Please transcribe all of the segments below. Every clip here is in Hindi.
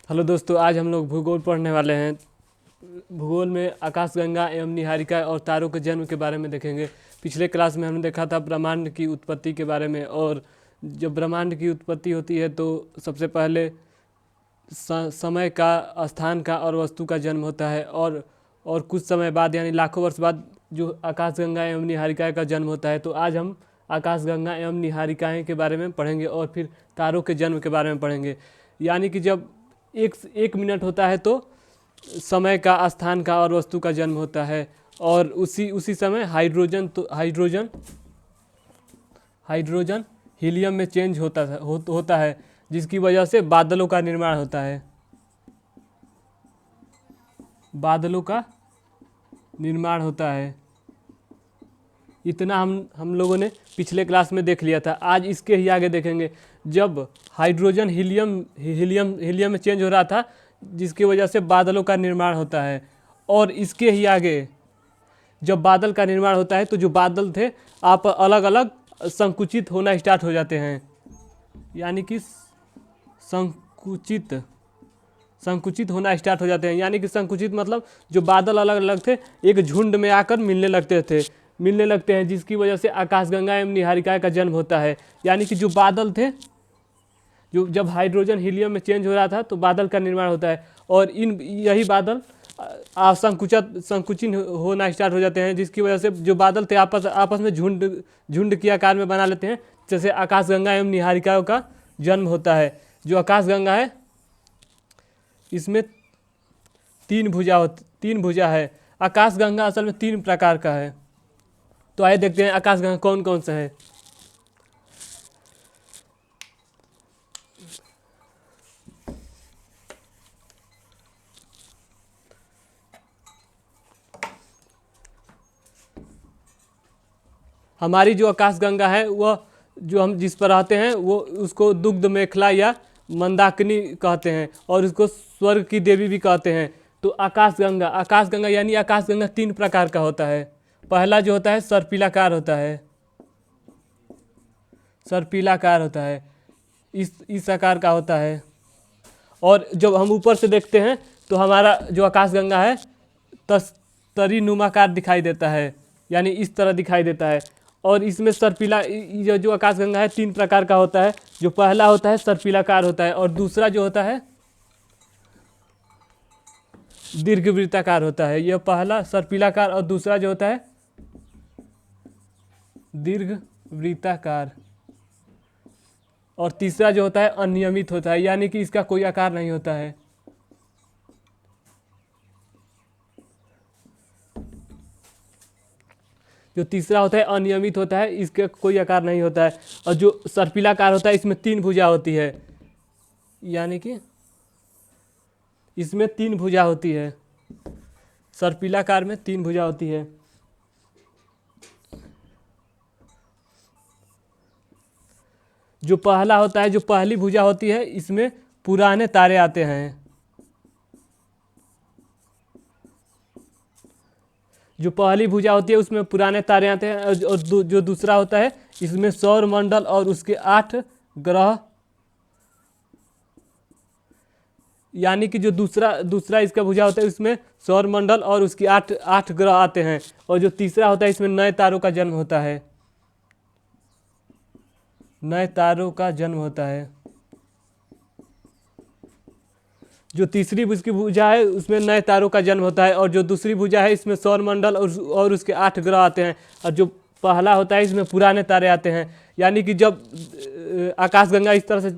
हेलो दोस्तों, आज हम लोग भूगोल पढ़ने वाले हैं। भूगोल में आकाशगंगा एवं निहारिका और तारों के जन्म के बारे में देखेंगे। पिछले क्लास में हमने देखा था ब्रह्मांड की उत्पत्ति के बारे में। और जब ब्रह्मांड की उत्पत्ति होती है तो सबसे पहले समय का, स्थान का और वस्तु का जन्म होता है। और कुछ समय बाद यानी लाखों वर्ष बाद जो आकाशगंगा एवं निहारिका का जन्म होता है। तो आज हम आकाशगंगा एवं निहारिकाएँ के बारे में पढ़ेंगे और फिर तारों के जन्म के बारे में पढ़ेंगे। यानी कि जब एक मिनट होता है तो समय का, स्थान का और वस्तु का जन्म होता है। और उसी समय हाइड्रोजन हीलियम में चेंज होता है, जिसकी वजह से बादलों का निर्माण होता है। बादलों का निर्माण होता है। इतना हम लोगों ने पिछले क्लास में देख लिया था। आज इसके ही आगे देखेंगे। जब हाइड्रोजन हीलियम में चेंज हो रहा था, जिसकी वजह से बादलों का निर्माण होता है। और इसके ही आगे जब बादल का निर्माण होता है तो जो बादल थे आप अलग अलग संकुचित होना स्टार्ट हो जाते हैं। यानी कि संकुचित होना स्टार्ट हो जाते हैं। यानी कि संकुचित मतलब जो बादल अलग अलग थे एक झुंड में आकर मिलने लगते हैं, जिसकी वजह से आकाशगंगा एवं निहारिका का जन्म होता है। यानी कि जो बादल थे, जो जब हाइड्रोजन हीलियम में चेंज हो रहा था तो बादल का निर्माण होता है। और यही बादल संकुचित होना स्टार्ट हो जाते हैं, जिसकी वजह से जो बादल थे आपस में झुंड की आकार में बना लेते हैं। जैसे आकाशगंगा एवं निहारिका का जन्म होता है। जो आकाशगंगा है इसमें तीन भुजा है। आकाशगंगा असल में 3 प्रकार का है। तो आइए देखते हैं आकाशगंगा कौन कौन सा है। हमारी जो आकाशगंगा है वह जो हम जिस पर रहते हैं वो उसको दुग्ध मेखला या मंदाकिनी कहते हैं, और उसको स्वर्ग की देवी भी कहते हैं। तो आकाशगंगा यानी आकाशगंगा 3 प्रकार का होता है। पहला जो होता है सर्पिलाकार होता है, इस आकार का होता है। और जब हम ऊपर से देखते हैं तो हमारा जो आकाशगंगा है तरी नुमाकार दिखाई देता है, यानी इस तरह दिखाई देता है। और इसमें सर्पिला जो आकाशगंगा है 3 प्रकार का होता है। जो पहला होता है सर्पिलाकार होता है, और दूसरा जो होता है दीर्घवृत्ताकार होता है। यह पहला सर्पिलाकार और दूसरा जो होता है दीर्घवृत्ताकार, और तीसरा जो होता है अनियमित होता है, यानी कि इसका कोई आकार नहीं होता है। जो तीसरा होता है अनियमित होता है, इसका कोई आकार नहीं होता है। और जो सर्पिलाकार होता है इसमें 3 भुजा होती है, यानी कि इसमें 3 भुजा होती है। सर्पिलाकार में 3 भुजा होती है। जो पहला होता है, जो पहली भुजा होती है, इसमें पुराने तारे आते हैं। जो पहली भुजा होती है उसमें पुराने तारे आते हैं। और जो दूसरा होता है इसमें सौर मंडल और उसके 8 ग्रह, यानी कि जो दूसरा इसका भुजा होता है उसमें सौर मंडल और उसके 8 ग्रह आते हैं। और जो तीसरा होता है इसमें नए तारों का जन्म होता है। जो तीसरी उसकी भुजा है उसमें नए तारों का जन्म होता है। और जो दूसरी भुजा है इसमें सौर मंडल और उसके 8 ग्रह आते हैं। और जो पहला होता है इसमें पुराने तारे आते हैं। यानी कि जब आकाशगंगा इस तरह से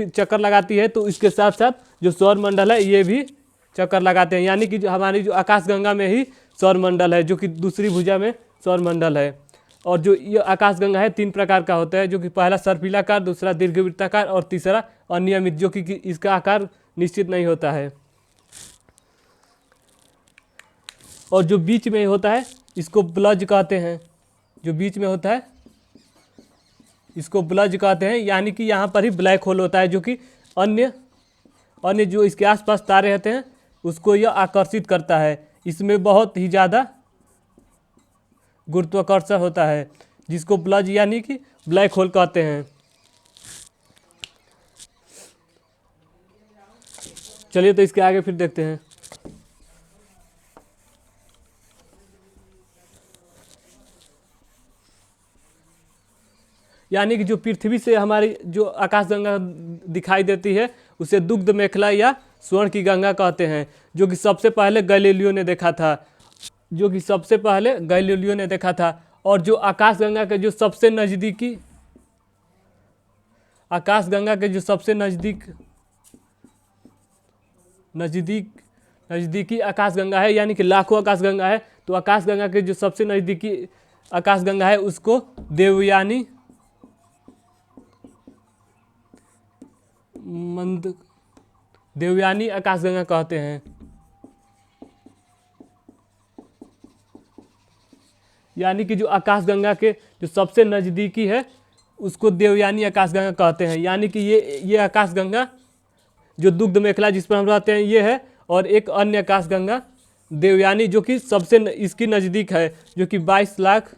चक्कर लगाती है तो इसके साथ साथ जो सौर मंडल है ये भी चक्कर लगाते हैं। यानी कि हमारी जो आकाशगंगा में ही सौर मंडल है, जो कि दूसरी भुजा में सौर मंडल है। और जो ये आकाशगंगा है 3 प्रकार का होता है, जो कि पहला सर्पिलाकार, दूसरा दीर्घवृत्ताकार और तीसरा अनियमित, जो कि इसका आकार निश्चित नहीं होता है। और जो बीच में होता है इसको ब्लज कहते हैं। जो बीच में होता है इसको ब्लज कहते हैं, यानी कि यहाँ पर ही ब्लैक होल होता है, जो कि अन्य जो इसके आसपास तारे रहते हैं उसको यह आकर्षित करता है। इसमें बहुत ही ज़्यादा गुरुत्वाकर्षण होता है, जिसको ब्लज यानी कि ब्लैक होल कहते हैं। चलिए तो इसके आगे फिर देखते हैं। यानी कि जो पृथ्वी से हमारी जो आकाशगंगा दिखाई देती है उसे दुग्ध मेखला या स्वर्ण की गंगा कहते हैं, जो कि सबसे पहले गैलीलियो ने देखा था, जो कि सबसे पहले गैलीलियो ने देखा था। और जो आकाशगंगा के जो सबसे नज़दीकी आकाशगंगा के जो सबसे नज़दीकी आकाशगंगा है, यानी कि लाखों आकाशगंगा है, तो आकाशगंगा के जो सबसे नज़दीकी आकाशगंगा है उसको देवयानी आकाशगंगा कहते हैं। यानी कि जो आकाशगंगा के जो सबसे नज़दीकी है उसको देवयानी आकाशगंगा कहते हैं। यानी कि ये आकाशगंगा जो दुग्ध मेखला जिस पर हम रहते हैं ये है, और एक अन्य आकाशगंगा देवयानी जो कि सबसे इसकी नज़दीक है, जो कि 22 लाख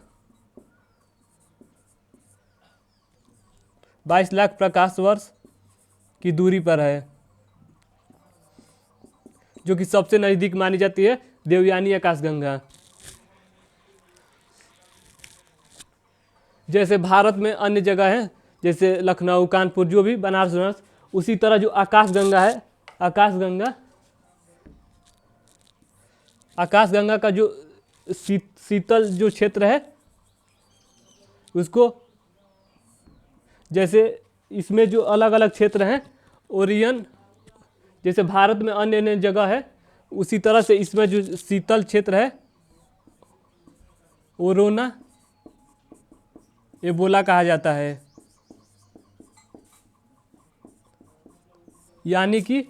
प्रकाश वर्ष की दूरी पर है, जो कि सबसे नज़दीक मानी जाती है देवयानी आकाशगंगा। जैसे भारत में अन्य जगह हैं जैसे लखनऊ, कानपुर, जो भी बनारस, उसी तरह जो आकाशगंगा है, आकाशगंगा का जो शीतल जो क्षेत्र है उसको, जैसे इसमें जो अलग अलग क्षेत्र हैं ओरियन, जैसे भारत में अन्य अन्य जगह है उसी तरह से इसमें जो शीतल क्षेत्र है ओरोना एबोला कहा जाता है। यानी कि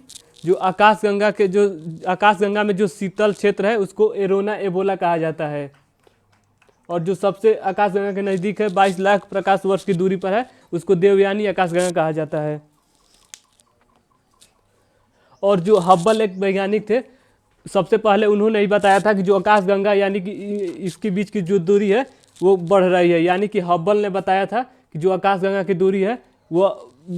जो आकाशगंगा में जो शीतल क्षेत्र है उसको एरोना एबोला कहा जाता है। और जो सबसे आकाशगंगा के नज़दीक है 22 लाख प्रकाश वर्ष की दूरी पर है उसको देवयानी आकाशगंगा कहा जाता है। और जो हब्बल एक वैज्ञानिक थे, सबसे पहले उन्होंने ही बताया था कि जो आकाशगंगा यानी कि इसके बीच की जो दूरी है वो बढ़ रही है। यानी कि हब्बल ने बताया था कि जो आकाशगंगा की दूरी है वो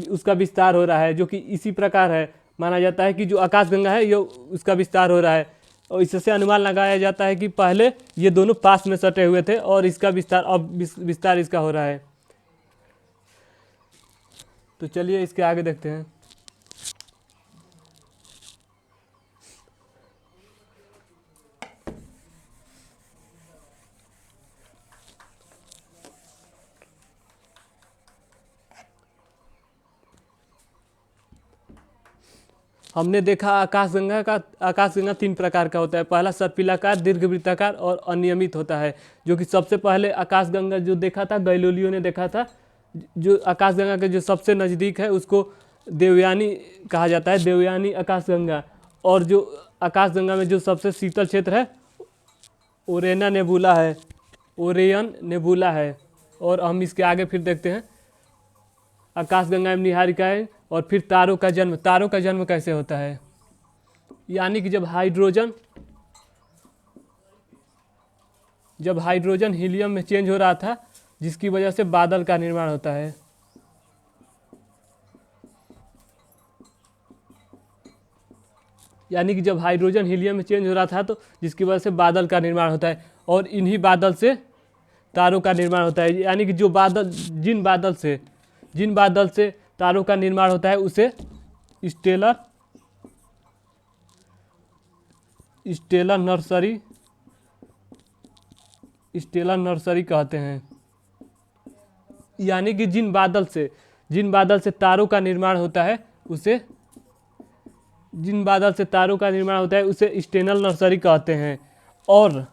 उसका विस्तार हो रहा है, जो कि इसी प्रकार है। माना जाता है कि जो आकाशगंगा है ये उसका विस्तार हो रहा है, और इससे अनुमान लगाया जाता है कि पहले ये दोनों पास में सटे हुए थे और इसका विस्तार अब विस्तार इसका हो रहा है। तो चलिए इसके आगे देखते हैं। हमने देखा आकाशगंगा 3 प्रकार का होता है। पहला सर्पिलाकार, दीर्घवृत्ताकार और अनियमित होता है, जो कि सबसे पहले आकाशगंगा जो देखा था गैलीलियो ने देखा था। जो आकाशगंगा के जो सबसे नज़दीक है उसको देवयानी कहा जाता है, देवयानी आकाशगंगा। और जो आकाशगंगा में जो सबसे शीतल क्षेत्र है ओरेयन नेबुला है। और हम इसके आगे फिर देखते हैं आकाशगंगा में निहारिकाएं और फिर तारों का जन्म कैसे होता है। यानी कि जब हाइड्रोजन हीलियम में चेंज हो रहा था, जिसकी वजह से बादल का निर्माण होता है। यानी कि जब हाइड्रोजन हीलियम में चेंज हो रहा था तो जिसकी वजह से बादल का निर्माण होता है, और इन्हीं बादल से तारों का निर्माण होता है। यानी कि जिन बादल से तारों का निर्माण होता है उसे स्टेलर नर्सरी कहते हैं। यानी कि जिन बादल से तारों का निर्माण होता है उसे स्टेनल नर्सरी कहते हैं। और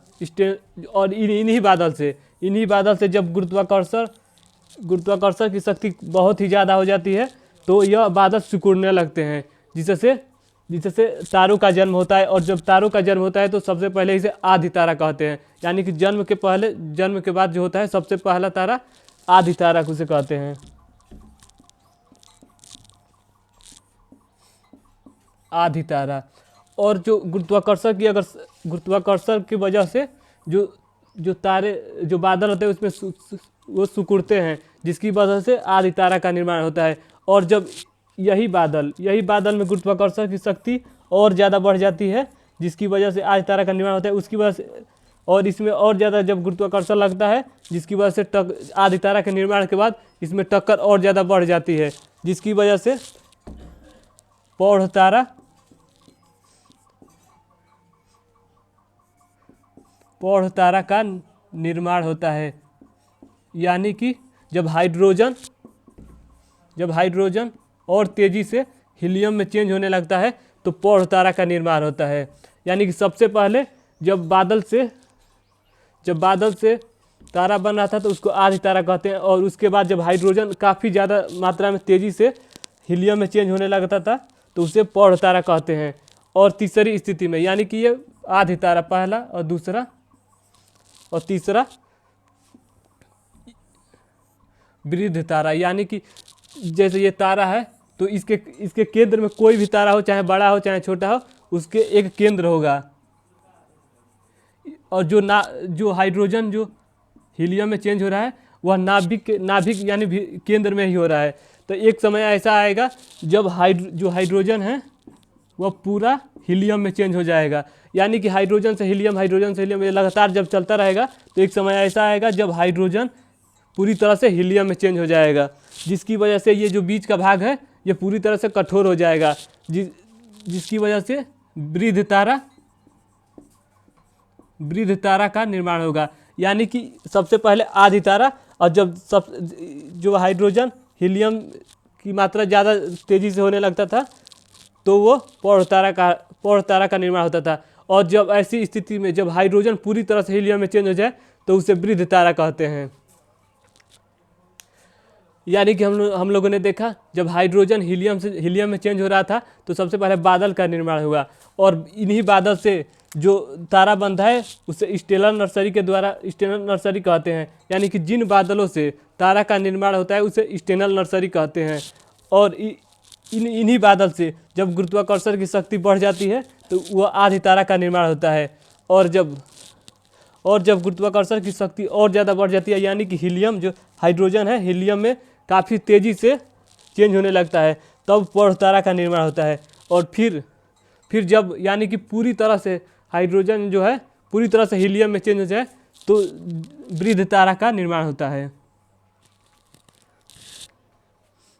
इन्हीं बादल से जब गुरुत्वाकर्षण की शक्ति बहुत ही ज़्यादा हो जाती है तो यह बादल सिकुड़ने लगते हैं, जिससे तारों का जन्म होता है। और जब तारों का जन्म होता है तो सबसे पहले इसे आदि तारा कहते हैं। यानी कि जन्म के बाद जो होता है सबसे पहला तारा आदि तारा उसे कहते हैं। आदि तारा। और जो गुरुत्वाकर्षण की वजह से जो बादल होते हैं उसमें वो सिकुड़ते हैं, जिसकी वजह से आदि तारा का निर्माण होता है। और जब यही बादल में गुरुत्वाकर्षण की शक्ति और ज़्यादा बढ़ जाती है, जिसकी वजह से आदि तारा का निर्माण होता है। उसकी वजह से और इसमें और ज़्यादा जब गुरुत्वाकर्षण लगता है, जिसकी वजह से आदि तारा के निर्माण के बाद इसमें टक्कर और ज़्यादा बढ़ जाती है, जिसकी वजह से प्रौढ़ तारा का निर्माण होता है। यानी कि जब हाइड्रोजन और तेज़ी से हीलियम में चेंज होने लगता है तो प्रौढ़ तारा का निर्माण होता है। यानी कि सबसे पहले जब बादल से तारा बन रहा था तो उसको आदि तारा कहते हैं, और उसके बाद जब हाइड्रोजन काफ़ी ज़्यादा मात्रा में तेज़ी से हीलियम में चेंज होने लगता था तो उसे प्रौढ़ तारा कहते हैं। और तीसरी स्थिति में यानी कि ये आदि तारा पहला और दूसरा और तीसरा वृद्ध तारा। यानी कि जैसे ये तारा है तो इसके केंद्र में कोई भी तारा हो, चाहे बड़ा हो चाहे छोटा हो, उसके एक केंद्र होगा। और जो हाइड्रोजन जो हीलियम में चेंज हो रहा है वह नाभिक यानी केंद्र में ही हो रहा है। तो एक समय ऐसा आएगा जब जो हाइड्रोजन है वह पूरा हीलियम में चेंज हो जाएगा। यानी कि हाइड्रोजन से हीलियम ये लगातार जब चलता रहेगा तो एक समय ऐसा आएगा जब हाइड्रोजन पूरी तरह से हीलियम में चेंज हो जाएगा, जिसकी वजह से ये जो बीच का भाग है ये पूरी तरह से कठोर हो जाएगा, जिसकी वजह से वृद्ध तारा का निर्माण होगा। यानी कि सबसे पहले आदि तारा, और जब जो हाइड्रोजन हीलियम की मात्रा ज़्यादा तेज़ी से होने लगता था तो वो प्रौढ़ तारा का निर्माण होता था। और जब ऐसी स्थिति में जब हाइड्रोजन पूरी तरह से हीलियम में चेंज हो जाए तो उसे वृद्ध तारा कहते हैं। यानी कि हम लोगों ने देखा जब हाइड्रोजन हीलियम में चेंज हो रहा था तो सबसे पहले बादल का निर्माण हुआ, और इन्हीं बादल से जो तारा बनता है उसे स्टेलर नर्सरी कहते हैं। यानी कि जिन बादलों से तारा का निर्माण होता है उसे स्टेलर नर्सरी कहते हैं। और इन्हीं बादल से जब गुरुत्वाकर्षण की शक्ति बढ़ जाती है तो वह आदि तारा का निर्माण होता है। और जब गुरुत्वाकर्षण की शक्ति और ज़्यादा बढ़ जाती है, यानी कि हीलियम जो हाइड्रोजन है हीलियम में काफ़ी तेज़ी से चेंज होने लगता है, तब प्रौढ़ तारा का निर्माण होता है। और फिर जब यानी कि पूरी तरह से हाइड्रोजन जो है पूरी तरह से हीलियम में चेंज हो जाए तो वृद्ध तारा का निर्माण होता है।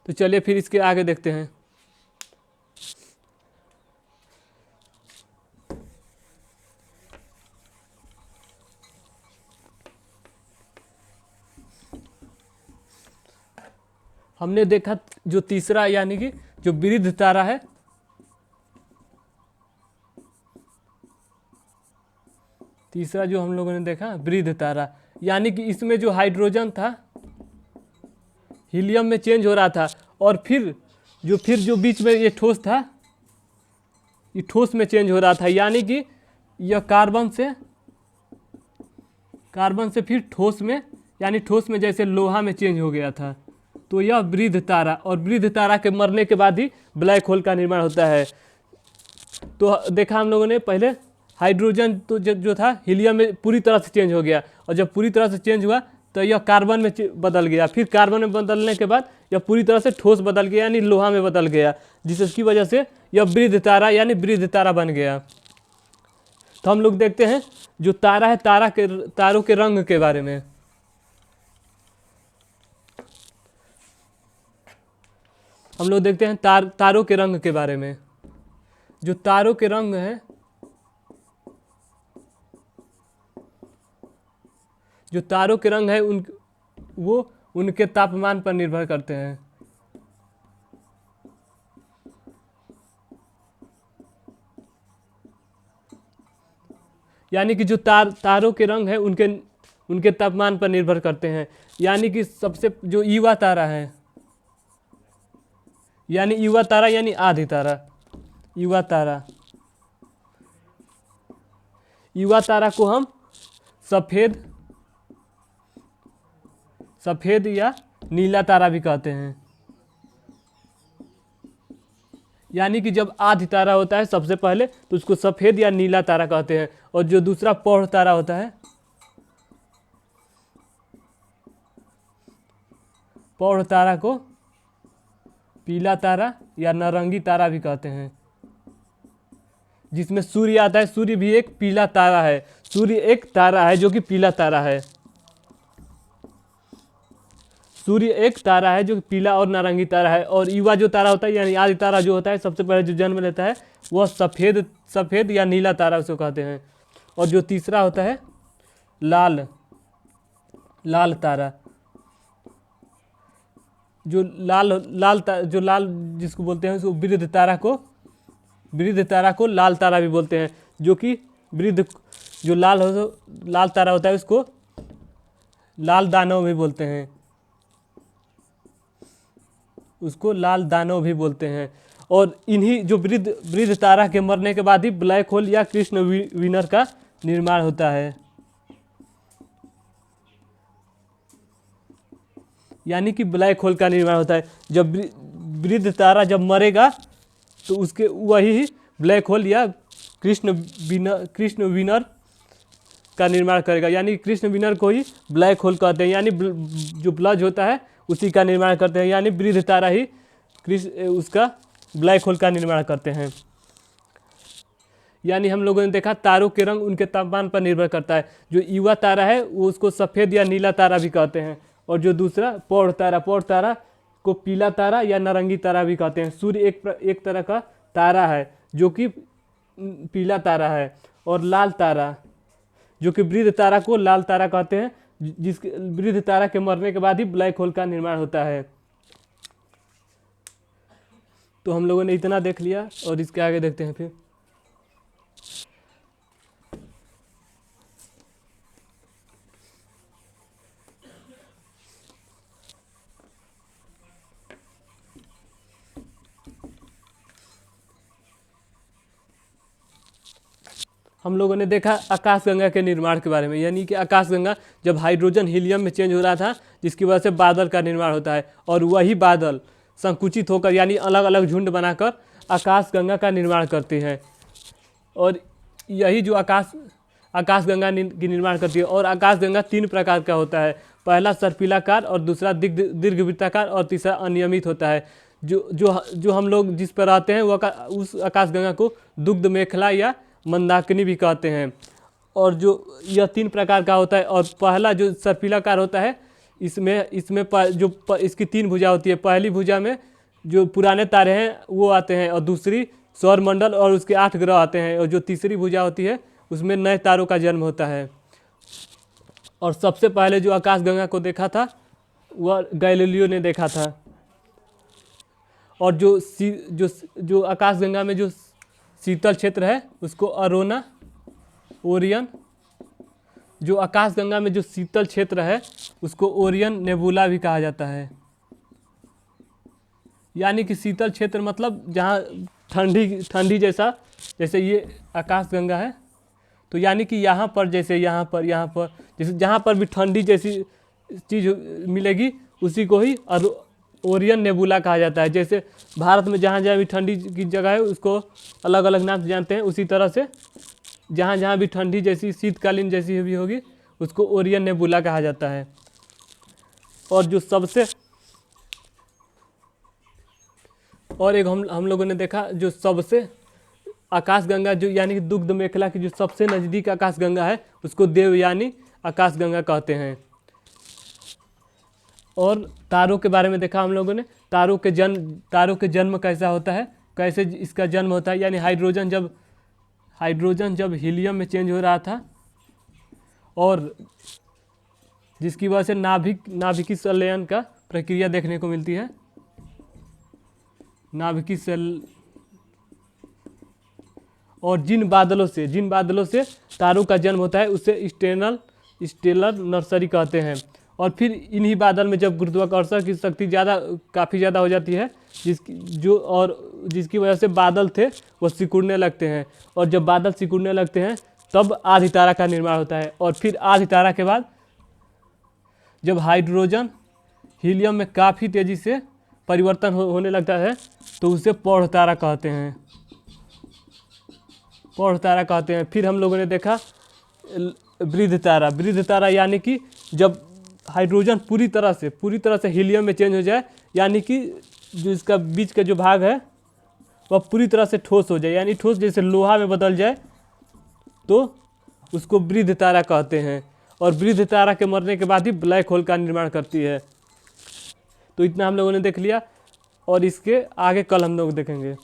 तो चलिए फिर इसके आगे देखते हैं। हमने देखा जो तीसरा यानी कि जो वृद्ध तारा है, तीसरा जो हम लोगों ने देखा वृद्ध तारा, यानी कि इसमें जो हाइड्रोजन था हीलियम में चेंज हो रहा था, और फिर जो बीच में ये ठोस था ये ठोस में चेंज हो रहा था। यानी कि यह कार्बन से फिर ठोस में, यानी ठोस में जैसे लोहा में चेंज हो गया था। तो यह वृद्ध तारा, और वृद्ध तारा के मरने के बाद ही ब्लैक होल का निर्माण होता है। तो देखा हम लोगों ने पहले हाइड्रोजन तो जो था हीलियम में पूरी तरह से चेंज हो गया, और जब पूरी तरह से चेंज हुआ तो यह कार्बन में बदल गया। फिर कार्बन में बदलने के बाद यह पूरी तरह से ठोस बदल गया, यानी लोहा में बदल गया, जिसकी वजह से यह वृद्ध तारा यानी वृद्ध तारा बन गया। तो हम लोग देखते हैं जो तारा है तारों के रंग के बारे में। हम लोग देखते हैं तारों के रंग के बारे में। जो तारों के रंग हैं, जो तारों के रंग है वो उनके तापमान पर निर्भर करते हैं। यानी कि जो तारों के रंग है उनके तापमान पर निर्भर करते हैं। यानी कि सबसे जो युवा तारा है, यानी युवा तारा यानी आदि तारा, युवा तारा को हम सफेद या नीला तारा भी कहते हैं। यानी कि जब आदि तारा होता है सबसे पहले तो उसको सफेद या नीला तारा कहते हैं, और जो दूसरा प्रौढ़ तारा होता है, प्रौढ़ तारा को पीला तारा या नारंगी तारा भी कहते हैं। जिसमें सूर्य आता है। सूर्य भी एक पीला तारा है। सूर्य एक तारा है जो कि पीला तारा है। सूर्य एक तारा है जो कि पीला और नारंगी तारा है। और युवा जो तारा होता है यानी आदि तारा जो होता है, सबसे पहले जो जन्म लेता है, वह सफ़ेद सफ़ेद या नीला तारा उसको कहते हैं। और जो तीसरा होता है लाल लाल तारा, जो लाल जिसको बोलते हैं उसको वृद्ध तारा को लाल तारा भी बोलते हैं। जो कि वृद्ध जो लाल तारा होता है उसको लाल दानव भी बोलते हैं, उसको लाल दानव भी बोलते हैं। और इन्हीं जो वृद्ध तारा के मरने के बाद ही ब्लैक होल या कृष्ण विनर का निर्माण होता है। यानी कि ब्लैक होल का निर्माण होता है। जब वृद्ध तारा जब मरेगा तो उसके वही ब्लैक होल या कृष्ण विनर का निर्माण करेगा। यानी कृष्ण विनर को ही ब्लैक होल कहते हैं। यानी जो ब्लज होता है उसी का निर्माण करते हैं। यानी वृद्ध तारा ही उसका ब्लैक होल का निर्माण करते हैं। यानी हम लोगों ने देखा तारों के रंग उनके तापमान पर निर्भर करता है। जो युवा तारा है वो उसको सफ़ेद या नीला तारा भी कहते हैं। और जो दूसरा पौड़ तारा को पीला तारा या नारंगी तारा भी कहते हैं। सूर्य एक तरह का तारा है जो कि पीला तारा है। और लाल तारा जो कि वृद्ध तारा को लाल तारा कहते हैं, जिसके वृद्ध तारा के मरने के बाद ही ब्लैक होल का निर्माण होता है। तो हम लोगों ने इतना देख लिया और इसके आगे देखते हैं फिर। हम लोगों ने देखा आकाशगंगा के निर्माण के बारे में। यानी कि आकाशगंगा जब हाइड्रोजन हीलियम में चेंज हो रहा था, जिसकी वजह से बादल का निर्माण होता है। और वही बादल संकुचित होकर यानी अलग अलग झुंड बनाकर आकाशगंगा का निर्माण करते हैं। और यही जो आकाशगंगा की निर्माण करती है। और आकाशगंगा 3 प्रकार का होता है। पहला सर्पिलाकार, और दूसरा दीर्घवृत्ताकार, और तीसरा अनियमित होता है। जो हम लोग जिस पर रहते हैं वो उस आकाशगंगा को दुग्ध मेखला या मंदाकिनी भी कहते हैं। और जो यह 3 प्रकार का होता है। और पहला जो सर्पिलाकार होता है, इसमें इसकी 3 भुजा होती है। पहली भुजा में जो पुराने तारे हैं वो आते हैं, और दूसरी सौरमंडल और उसके 8 ग्रह आते हैं। और जो तीसरी भुजा होती है उसमें नए तारों का जन्म होता है। और सबसे पहले जो आकाशगंगा को देखा था वह गैलीलियो ने देखा था। और जो आकाशगंगा में जो शीतल क्षेत्र है उसको अरोना ओरियन, जो आकाशगंगा में जो शीतल क्षेत्र है उसको ओरियन नेबुला भी कहा जाता है। यानी कि शीतल क्षेत्र मतलब जहाँ ठंडी जैसे ये आकाशगंगा है, तो यानी कि यहाँ पर जैसे जहाँ पर भी ठंडी जैसी चीज़ मिलेगी उसी को ही ओरियन नेबुला कहा जाता है। जैसे भारत में जहाँ जहाँ भी ठंडी की जगह है उसको अलग अलग नाम से जानते हैं, उसी तरह से जहाँ जहाँ भी ठंडी जैसी शीतकालीन जैसी भी होगी उसको ओरियन नेबुला कहा जाता है। और जो सबसे और एक हम लोगों ने देखा जो सबसे आकाशगंगा जो यानी कि दुग्ध मेखला की जो सबसे नज़दीक आकाशगंगा है उसको देवयानी आकाशगंगा कहते हैं। और तारों के बारे में देखा हम लोगों ने। तारों के जन्म कैसा होता है, कैसे इसका जन्म होता है। यानी हाइड्रोजन जब हीलियम में चेंज हो रहा था और जिसकी वजह से नाभिकीय संलयन का प्रक्रिया देखने को मिलती है। और जिन बादलों से तारों का जन्म होता है उसे स्टेलर नर्सरी कहते हैं। और फिर इन्हीं बादल में जब गुरुत्वाकर्षण की शक्ति काफ़ी ज़्यादा हो जाती है, जिसकी वजह से बादल थे वो सिकुड़ने लगते हैं। और जब बादल सिकुड़ने लगते हैं तब आधी तारा का निर्माण होता है। और फिर आधी तारा के बाद जब हाइड्रोजन हीलियम में काफ़ी तेज़ी से परिवर्तन होने लगता है तो उसे पौड़ तारा कहते हैं। फिर हम लोगों ने देखा वृद्ध तारा यानी कि जब हाइड्रोजन पूरी तरह से हीलियम में चेंज हो जाए, यानी कि जो इसका बीच का जो भाग है वह पूरी तरह से ठोस हो जाए, यानी ठोस जैसे लोहा में बदल जाए तो उसको वृद्ध तारा कहते हैं। और वृद्ध तारा के मरने के बाद ही ब्लैक होल का निर्माण करती है। तो इतना हम लोगों ने देख लिया और इसके आगे कल हम लोग देखेंगे।